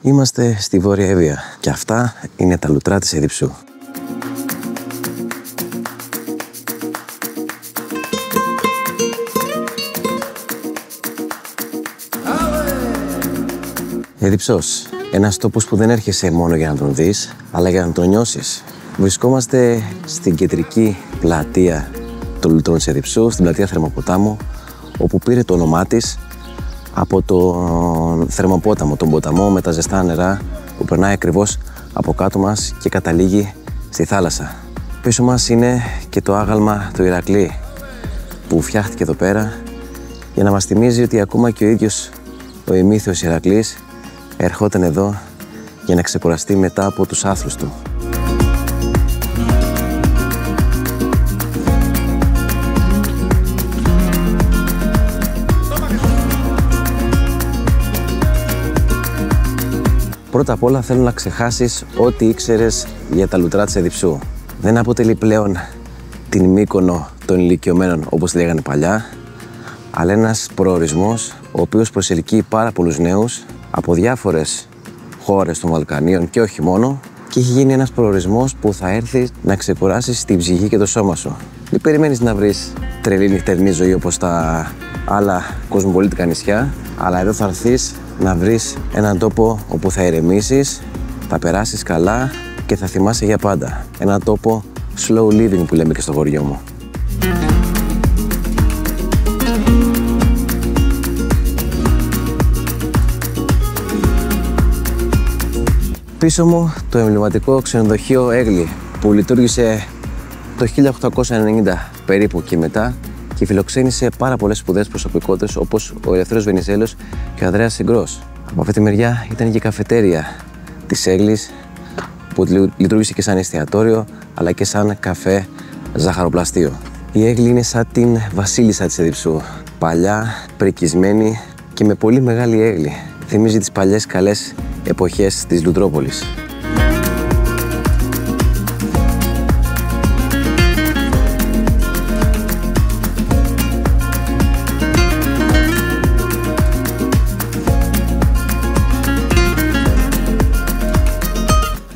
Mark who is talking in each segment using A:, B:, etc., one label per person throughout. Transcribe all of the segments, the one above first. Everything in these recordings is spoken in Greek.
A: Είμαστε στη Βόρεια Εύβοια και αυτά είναι τα λουτρά της Εδιψού. Εδιψός, ένας τόπος που δεν έρχεσαι μόνο για να τον δεις, αλλά για να τον νιώσεις. Βρισκόμαστε στην κεντρική πλατεία των λουτρών της Εδιψού, στην πλατεία Θερμοποτάμου, όπου πήρε το όνομά της από τον Θερμοπόταμο, τον ποταμό με τα ζεστά νερά που περνάει ακριβώς από κάτω μας και καταλήγει στη θάλασσα. Πίσω μας είναι και το άγαλμα του Ηρακλή που φτιάχτηκε εδώ πέρα για να μας θυμίζει ότι ακόμα και ο ίδιος ο ημίθεος Ηρακλής ερχόταν εδώ για να ξεκουραστεί μετά από τους άθλους του. Πρώτα απ' όλα θέλω να ξεχάσεις ό,τι ήξερες για τα λουτρά της Εδιψού. Δεν αποτελεί πλέον την Μύκονο των ηλικιωμένων όπως λέγανε παλιά, αλλά ένας προορισμός ο οποίος προσελκύει πάρα πολλούς νέους από διάφορες χώρες των Βαλκανίων και όχι μόνο, και έχει γίνει ένας προορισμός που θα έρθει να ξεκουράσεις την ψυχή και το σώμα σου. Μην περιμένεις να βρεις τρελή νυχτερινή ζωή όπως τα άλλα κοσμοπολίτικα νησιά, αλλά εδώ θα έρθεις να βρεις έναν τόπο όπου θα ηρεμήσεις, θα περάσεις καλά και θα θυμάσαι για πάντα. Έναν τόπο slow living που λέμε και στο χωριό μου. Πίσω μου το εμβληματικό ξενοδοχείο Έγλη που λειτουργήσε το 1890 περίπου και μετά και φιλοξένησε πάρα πολλές σπουδαίες προσωπικότητες όπως ο Ελευθέριος Βενιζέλος και ο Ανδρέας Συγκρός. Από αυτή τη μεριά ήταν και η καφετέρια της Έγλης που λειτουργήσε και σαν εστιατόριο αλλά και σαν καφέ ζαχαροπλαστείο. Η Έγλη είναι σαν την βασίλισσα της Εδιψού, παλιά, πρικισμένη και με πολύ μεγάλη έγλη. Θυμίζει τις παλιές καλές εποχές της Λουτρόπολης.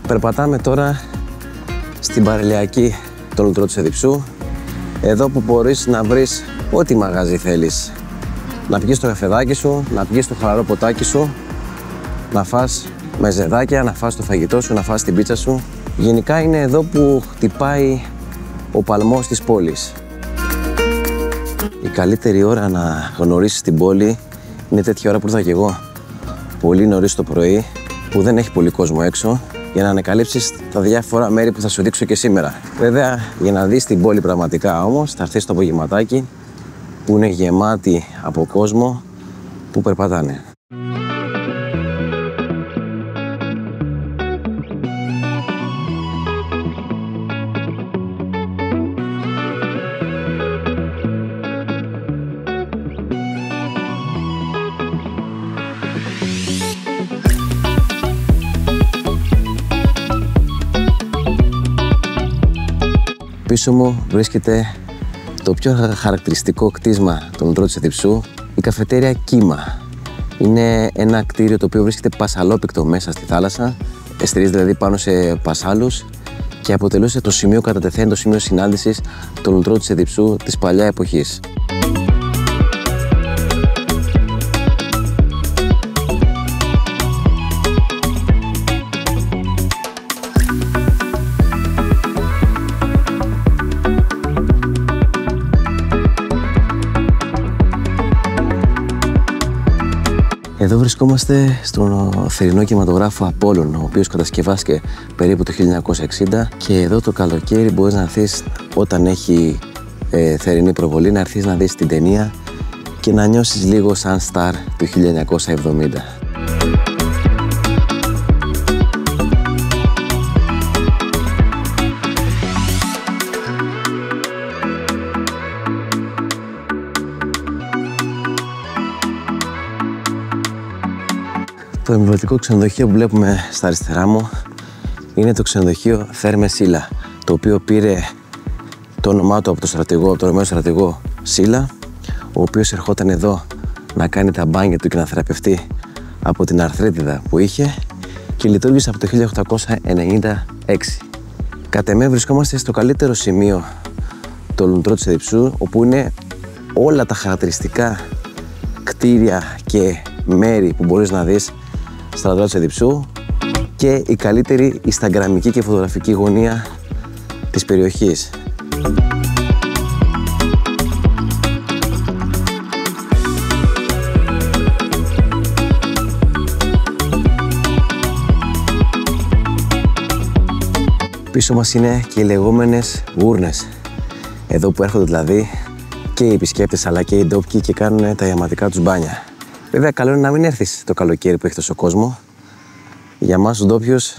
A: Περπατάμε τώρα στην παραλιακή των λουτρών της Εδιψού, εδώ που μπορείς να βρεις ό,τι μαγαζί θέλεις. Να πηγείς το καφεδάκι σου, να πηγείς το χαλαρό ποτάκι σου, να φας μεζεδάκια, να φας το φαγητό σου, να φας την πίτσα σου. Γενικά είναι εδώ που χτυπάει ο παλμός της πόλης. Η καλύτερη ώρα να γνωρίσεις την πόλη είναι τέτοια ώρα που ήρθα και εγώ. Πολύ νωρίς το πρωί, που δεν έχει πολύ κόσμο έξω, για να ανακαλύψεις τα διάφορα μέρη που θα σου δείξω και σήμερα. Βέβαια, για να δεις την πόλη πραγματικά όμως, θα έρθεις το απογευματάκι που είναι γεμάτη από κόσμο που περπατάνε. Πίσω μου βρίσκεται το πιο χαρακτηριστικό κτίσμα των λουτρών της Εδιψού, η καφετέρια Κύμα. Είναι ένα κτίριο το οποίο βρίσκεται πασαλόπικτο μέσα στη θάλασσα, στηρίζεται δηλαδή πάνω σε πασάλους και αποτελούσε το σημείο κατατεθέν, το σημείο συνάντησης των λουτρών της Εδιψού της παλιά εποχής. Εδώ βρισκόμαστε στον θερινό κινηματογράφο Απόλλων, ο οποίος κατασκευάστηκε περίπου το 1960 και εδώ το καλοκαίρι μπορείς να έρθεις όταν έχει θερινή προβολή, να έρθεις να δεις την ταινία και να νιώσεις λίγο σαν στάρ του 1970. Το εμβληματικό ξενοδοχείο που βλέπουμε στα αριστερά μου είναι το ξενοδοχείο Θέρμε Σύλλα, το οποίο πήρε το όνομά του από τον στρατηγό, από τον Ρωμαίο στρατηγό Σύλλα, ο οποίος ερχόταν εδώ να κάνει τα μπάνια του και να θεραπευτεί από την αρθρίτιδα που είχε και λειτουργήσε από το 1896. Κατ' εμέ βρισκόμαστε στο καλύτερο σημείο του Λουτρό της Εδιψού, όπου είναι όλα τα χαρακτηριστικά κτίρια και μέρη που μπορείς να δεις στα Λουτρό της Εδιψού και η καλύτερη ισταγκραμμική και φωτογραφική γωνία της περιοχής. Πίσω μας είναι και οι λεγόμενες γούρνες. Εδώ που έρχονται δηλαδή και οι επισκέπτες αλλά και οι ντόπιοι και κάνουν τα ιαματικά τους μπάνια. Βέβαια, καλό είναι να μην έρθεις το καλοκαίρι που έχει τόσο κόσμο. Για μας τους ντόπιους,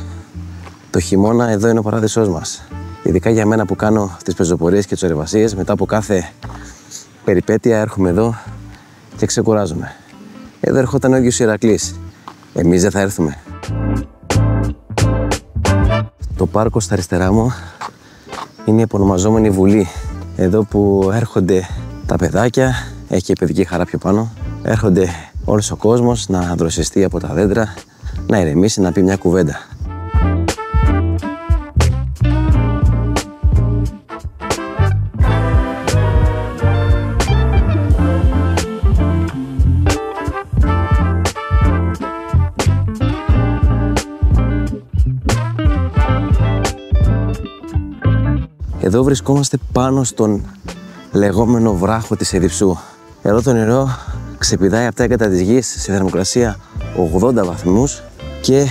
A: το χειμώνα εδώ είναι ο παράδεισός μας. Ειδικά για μένα που κάνω τις πεζοπορίες και τις ορειβασίες, μετά από κάθε περιπέτεια έρχομαι εδώ και ξεκουράζομαι. Εδώ ερχόταν ο ίδιος ο Ηρακλής. Εμείς δεν θα έρθουμε. Το πάρκο στα αριστερά μου είναι η επωνομαζόμενη Βουλή. Εδώ που έρχονται τα παιδάκια, έχει και παιδική χαρά πιο πάνω. Έρχονται όλος ο κόσμος να δροσιστεί από τα δέντρα, να ηρεμήσει, να πει μια κουβέντα. Εδώ βρισκόμαστε πάνω στον λεγόμενο βράχο της Εδιψού. Εδώ το νερό ξεπηδάει από τα έγκατα της γης σε θερμοκρασία 80 βαθμούς και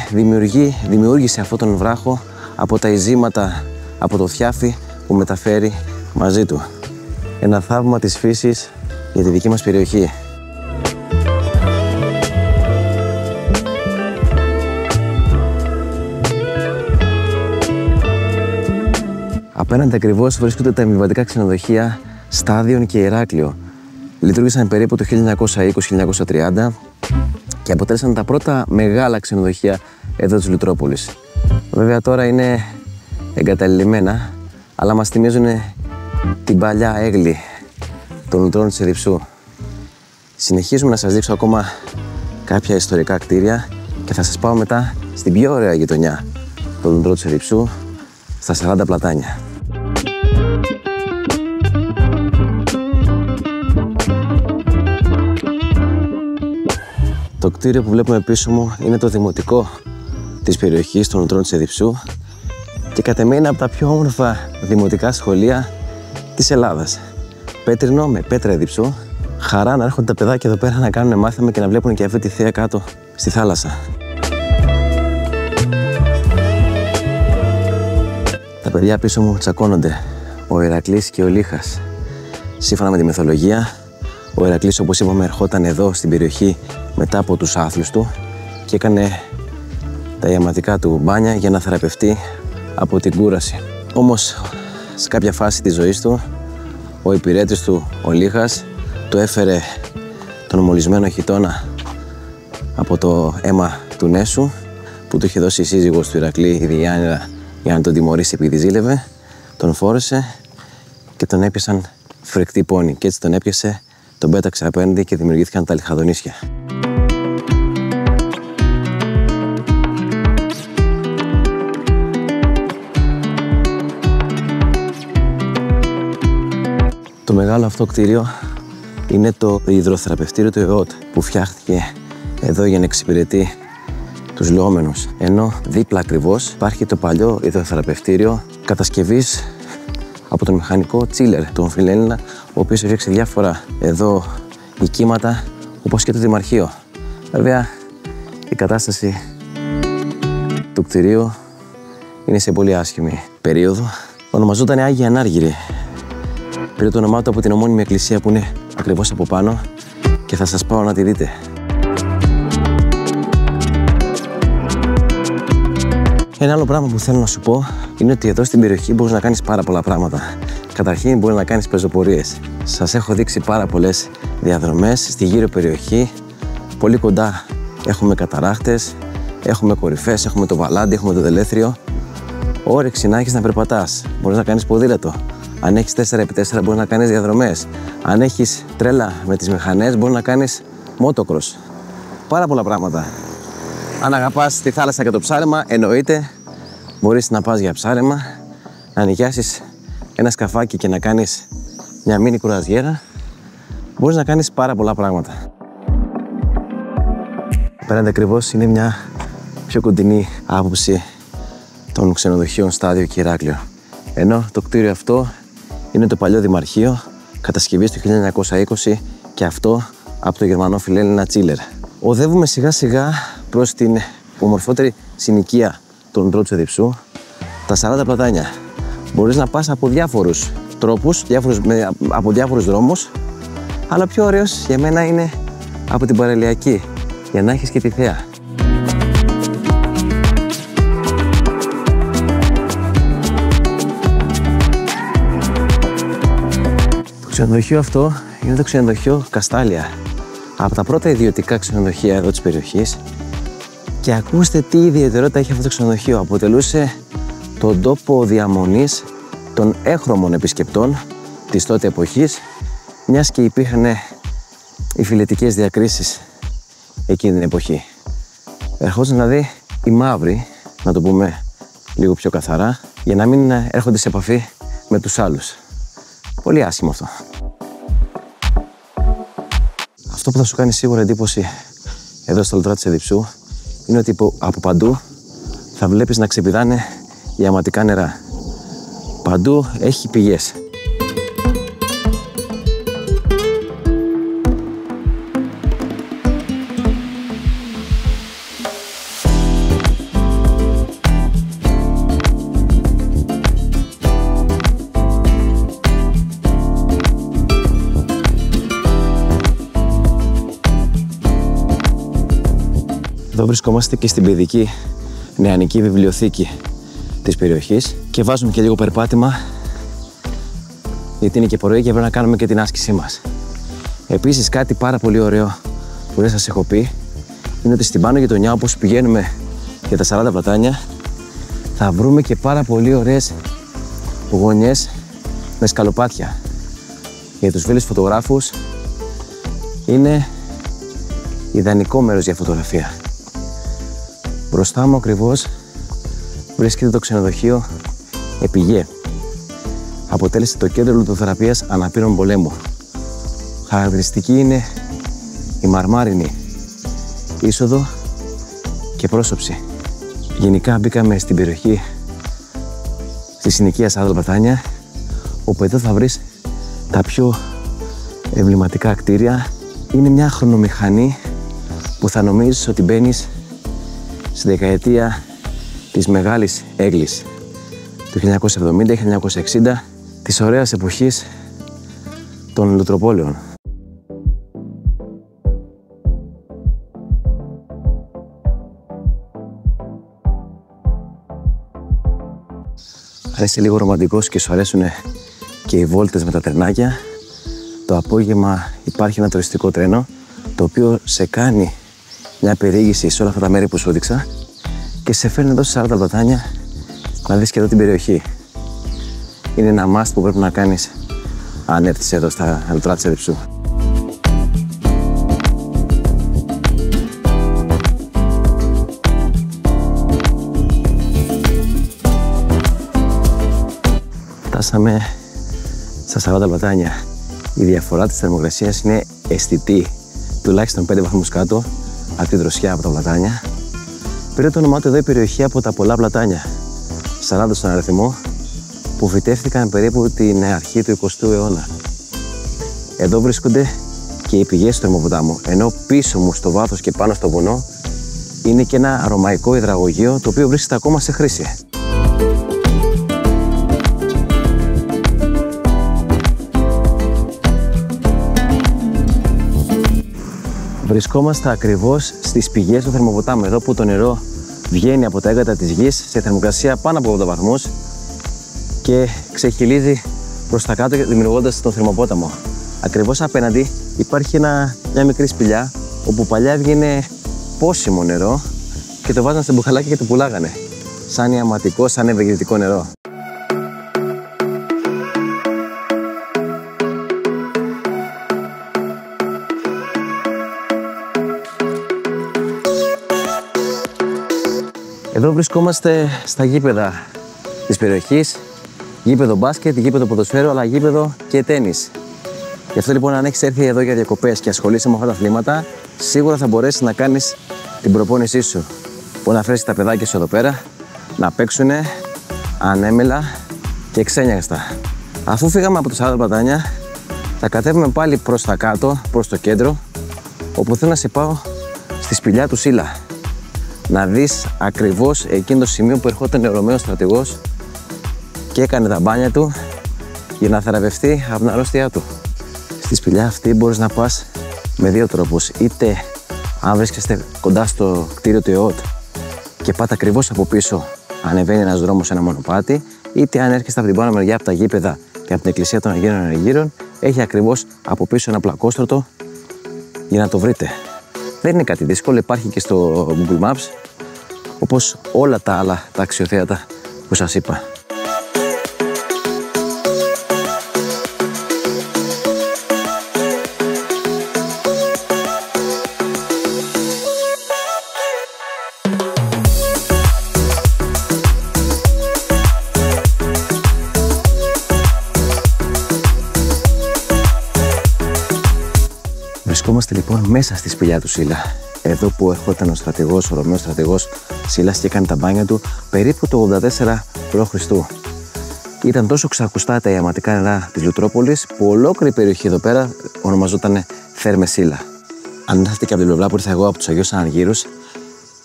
A: δημιούργησε αυτόν τον βράχο από τα ειζήματα από το Θιάφι που μεταφέρει μαζί του. Ένα θαύμα της φύσης για τη δική μας περιοχή. Απέναντι ακριβώς βρίσκονται τα εμβιβατικά ξενοδοχεία Στάδιον και Ηράκλειο. Λειτουργήσαν περίπου το 1920-1930 και αποτέλεσαν τα πρώτα μεγάλα ξενοδοχεία εδώ της Λουτρόπολης. Βέβαια τώρα είναι εγκαταλειμμένα, αλλά μας θυμίζουν την παλιά έγλη των Λουτρών της Εδιψού. Συνεχίζουμε να σας δείξω ακόμα κάποια ιστορικά κτίρια και θα σας πάω μετά στην πιο ωραία γειτονιά των Λουτρών της Εδιψού, στα 40 πλατάνια. Το κτίριο που βλέπουμε πίσω μου είναι το δημοτικό της περιοχής των Λουτρών της Εδιψού και κατ' εμέ είναι από τα πιο όμορφα δημοτικά σχολεία της Ελλάδας. Πέτρινο με πέτρα Εδιψού. Χαρά να έρχονται τα παιδάκια εδώ πέρα να κάνουν μάθημα και να βλέπουν και αυτή τη θέα κάτω στη θάλασσα. Τα παιδιά πίσω μου τσακώνονται, ο Ηρακλής και ο Λίχας. Σύμφωνα με τη μυθολογία, ο Ηρακλής, όπως είπαμε, ερχόταν εδώ στην περιοχή μετά από τους άθλους του και έκανε τα ιαματικά του μπάνια για να θεραπευτεί από την κούραση. Όμως, σε κάποια φάση της ζωής του, ο υπηρέτης του, ο Λίχας, του έφερε τον μολυσμένο χιτώνα από το αίμα του Νέσου που του είχε δώσει η σύζυγος του Ηρακλή, η Διάνυρα, για να τον τιμωρήσει επειδή ζήλευε. Τον φόρεσε και τον έπιασαν φρικτοί πόνοι και έτσι τον έπιασε, τον πέταξε απέναντι και δημιουργήθηκαν τα Λιχαδονήσια. Το μεγάλο αυτό κτίριο είναι το υδροθεραπευτήριο του ΕΟΤ που φτιάχτηκε εδώ για να εξυπηρετεί τους λεόμενους. Ενώ δίπλα ακριβώς υπάρχει το παλιό υδροθεραπευτήριο κατασκευής από τον μηχανικό Τσίλερ, τον Φιλέλληνα, ο οποίος έφτιαξε διάφορα εδώ οικίματα όπως και το Δημαρχείο. Βέβαια, η κατάσταση του κτηρίου είναι σε πολύ άσχημη περίοδο. Ονομαζόταν Άγια Ανάργυρη. Πήρε το όνομά του από την ομώνυμη εκκλησία που είναι ακριβώς από πάνω και θα σας πάω να τη δείτε. Ένα άλλο πράγμα που θέλω να σου πω είναι ότι εδώ στην περιοχή μπορείς να κάνεις πάρα πολλά πράγματα. Καταρχήν μπορείς να κάνεις πεζοπορίες. Σας έχω δείξει πάρα πολλές διαδρομές στη γύρω περιοχή. Πολύ κοντά έχουμε καταράχτες, έχουμε κορυφές, έχουμε το Βαλάντι, έχουμε το Δελέθριο. Όρεξη να έχεις να περπατάς. Μπορείς να κάνεις ποδήλατο. Αν έχεις 4x4 μπορείς να κάνεις διαδρομές. Αν έχεις τρέλα με τις μηχανές μπορείς να κάνεις motocross. Πάρα πολλά πράγματα. Αν αγαπάς τη θάλασσα και το ψάρεμα, εννοείται μπορείς να πας για ψάρεμα, να νοικιάσεις ένα σκαφάκι και να κάνεις μια μίνι κρουαζιέρα. Μπορείς να κάνεις πάρα πολλά πράγματα. Απέναντι ακριβώς είναι μια πιο κοντινή άποψη των ξενοδοχείων Στάδιο και Ηράκλειο. Ενώ το κτίριο αυτό είναι το παλιό δημαρχείο, κατασκευής του 1920 και αυτό από το γερμανό φιλέλληνα Τσίλερ. Οδεύουμε σιγά σιγά προς την ομορφότερη συνοικία των Τρότσου Διψού, τα 40 πλατάνια. Μπορείς να πας από διάφορους τρόπους, από διάφορους δρόμους, αλλά πιο ωραίος για μένα είναι από την παραλιακή, για να έχεις και τη θέα. Το ξενοδοχείο αυτό είναι το ξενοδοχείο Καστάλια, από τα πρώτα ιδιωτικά ξενοδοχεία εδώ της περιοχής. Και ακούστε τι ιδιαιτερότητα έχει αυτό το ξενοδοχείο. Αποτελούσε τον τόπο διαμονής των έχρωμων επισκεπτών της τότε εποχής, μιας και υπήρχαν οι φιλετικές διακρίσεις εκείνη την εποχή. Ερχόταν δηλαδή οι μαύροι, να το πούμε λίγο πιο καθαρά, για να μην έρχονται σε επαφή με τους άλλους. Πολύ άσχημο αυτό. Αυτό που θα σου κάνει σίγουρα εντύπωση εδώ στο Λουτρά της Εδιψού είναι ότι από παντού θα βλέπεις να ξεπηδάνε ιαματικά νερά. Παντού έχει πηγές. Εδώ βρισκόμαστε και στην παιδική νεανική βιβλιοθήκη της περιοχής και βάζουμε και λίγο περπάτημα, γιατί είναι και πρωί και πρέπει να κάνουμε και την άσκησή μας. Επίσης κάτι πάρα πολύ ωραίο που δεν σας έχω πει είναι ότι στην πάνω γειτονιά, όπως πηγαίνουμε για τα 40 πλατάνια, θα βρούμε και πάρα πολύ ωραίες γωνιές με σκαλοπάτια. Για τους φίλους φωτογράφους είναι ιδανικό μέρος για φωτογραφία. Μπροστά μου ακριβώς βρίσκεται το ξενοδοχείο Επιγέ. Αποτέλεσε το κέντρο λουτοθεραπείας αναπήρων πολέμου. Χαρακτηριστική είναι η μαρμάρινη είσοδο και πρόσωψη. Γενικά μπήκαμε στην περιοχή στη συνοικία 40 πλατάνια, όπου εδώ θα βρεις τα πιο εμβληματικά κτίρια. Είναι μια χρονομηχανή που θα νομίζεις ότι μπαίνεις στη δεκαετία της Μεγάλης Έγκλης του 1970-1960, της ωραίας εποχής των Λουτροπόλεων. Αν είσαι λίγο ρομαντικός και σου αρέσουν και οι βόλτες με τα τρενάκια, το απόγευμα υπάρχει ένα τουριστικό τρένο το οποίο σε κάνει μια περιήγηση σε όλα αυτά τα μέρη που σου έδειξα και σε φέρνει εδώ σε 40 πλατάνια να δεις και εδώ την περιοχή. Είναι ένα must που πρέπει να κάνεις αν έρθεις εδώ στα Λουτρά της Εδιψού. Φτάσαμε στα 40 πλατάνια. Η διαφορά της θερμοκρασίας είναι αισθητή, τουλάχιστον 5 βαθμούς κάτω από τη δροσιά από τα πλατάνια. Πήρε το όνομά του εδώ η περιοχή από τα πολλά πλατάνια, 40 στον αριθμό, που φυτεύτηκαν περίπου την αρχή του 20ου αιώνα. Εδώ βρίσκονται και οι πηγές του Θερμοποτάμου, ενώ πίσω μου στο βάθος και πάνω στο βουνό είναι και ένα ρωμαϊκό υδραγωγείο το οποίο βρίσκεται ακόμα σε χρήση. Βρισκόμαστε ακριβώς στις πηγές του Θερμοποτάμου, εδώ που το νερό βγαίνει από τα έγκατα της γης σε θερμοκρασία πάνω από 80 βαθμούς και ξεχυλίζει προς τα κάτω δημιουργώντας τον Θερμοπόταμο. Ακριβώς απέναντι υπάρχει μια μικρή σπηλιά όπου παλιά έβγαινε πόσιμο νερό και το βάζανε σε μπουχαλάκια και το πουλάγανε σαν ιαματικό, σαν ευεργετικό νερό. Εδώ βρισκόμαστε στα γήπεδα της περιοχής. Γήπεδο μπάσκετ, γήπεδο ποδοσφαίρου, αλλά γήπεδο και τένις. Γι' αυτό λοιπόν, αν έχεις έρθει εδώ για διακοπές και ασχολείσαι με αυτά τα αθλήματα, σίγουρα θα μπορέσεις να κάνεις την προπόνησή σου. Μπορεί να φέρεις τα παιδάκια σου εδώ πέρα, να παίξουνε ανέμελα και ξένιαστα. Αφού φύγαμε από το 40 Πλατάνια, θα κατέβουμε πάλι προς τα κάτω, προς το κέντρο, όπου θέλω να σε πάω στη σπηλιά του Σίλα. Να δεις ακριβώς εκείνο το σημείο που ερχόταν ο Ρωμαίος στρατηγός και έκανε τα μπάνια του για να θεραπευτεί από την αρρώστια του. Στη σπηλιά αυτή μπορείς να πας με δύο τρόπους. Είτε αν βρίσκεστε κοντά στο κτίριο του ΕΟΤ και πάτε ακριβώς από πίσω, ανεβαίνει ένας δρόμος σε ένα μονοπάτι, είτε αν έρχεστε από την πάνω μεριά από τα γήπεδα και από την εκκλησία των Αγίων Ανεγύρων, έχει ακριβώς από πίσω ένα πλακόστρωτο για να το βρείτε. Δεν είναι κάτι δύσκολο, υπάρχει και στο Google Maps, όπως όλα τα άλλα τα αξιοθέατα που σας είπα. Βρισκόμαστε λοιπόν μέσα στη σπηλιά του Σίλα. Εδώ που ερχόταν ο στρατηγός, ο Ρωμαίος στρατηγός Σίλας και έκανε τα μπάνια του περίπου το 84 π.Χ. Ήταν τόσο ξακουστά τα ιαματικά νερά της Λουτρόπολης που ολόκληρη η περιοχή εδώ πέρα ονομαζόταν Θέρμες Σίλα. Αν έρθετε και από την πλευρά που ήρθα εγώ από τους Αγίους Αναργύρους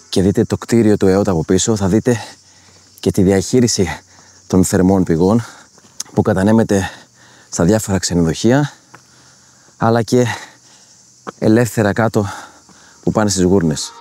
A: και δείτε το κτίριο του ΕΟΤ από πίσω, θα δείτε και τη διαχείριση των θερμών πηγών που κατανέμεται στα διάφορα ξενοδοχεία, αλλά και ελεύθερα κάτω που πάνε στις γούρνες.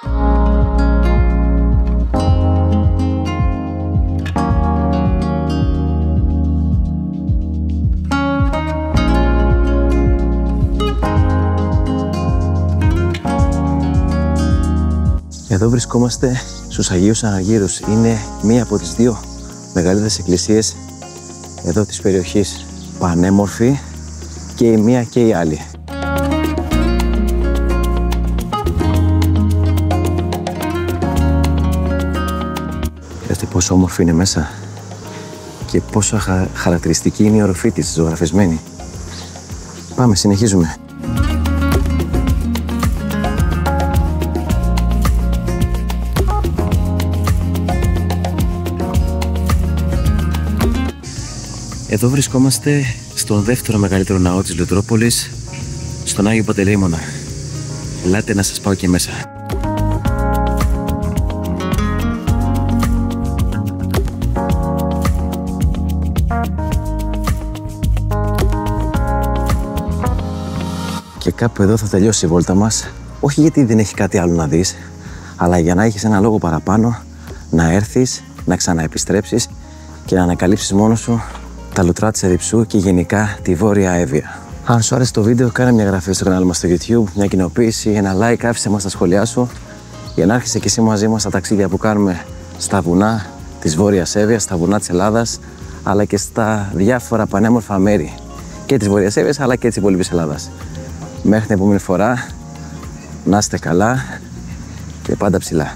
A: Εδώ βρισκόμαστε στους Αγίους Αναργύρους. Είναι μία από τις δύο μεγαλύτερες εκκλησίες εδώ της περιοχής. Πανέμορφη και η μία και η άλλη. Είδατε πόσο όμορφη είναι μέσα και πόσο χαρακτηριστική είναι η οροφή της, ζωγραφισμένη. Πάμε, συνεχίζουμε. Εδώ βρισκόμαστε στον δεύτερο μεγαλύτερο ναό της Λουτρόπολης, στον Άγιο Παντελεήμονα. Ελάτε να σας πάω και μέσα. Και κάπου εδώ θα τελειώσει η βόλτα μας, όχι γιατί δεν έχει κάτι άλλο να δεις, αλλά για να έχεις ένα λόγο παραπάνω να έρθεις, να ξαναεπιστρέψεις και να ανακαλύψεις μόνος σου τα λουτρά της Ερυψού και γενικά τη Βόρεια Εύβοια. Αν σου άρεσε το βίντεο, κάνε μια εγγραφή στο κανάλι μας στο YouTube, μια κοινοποίηση, ένα like, άφησε μας τα σχόλιά σου για να έρχεσαι και εσύ μαζί μας στα ταξίδια που κάνουμε στα βουνά της Βόρειας Εύβοιας, στα βουνά της Ελλάδας, αλλά και στα διάφορα πανέμορφα μέρη και της Βόρειας Εύβοιας αλλά και της υπόλοιπης Ελλάδας. Μέχρι την επόμενη φορά, να είστε καλά και πάντα ψηλά.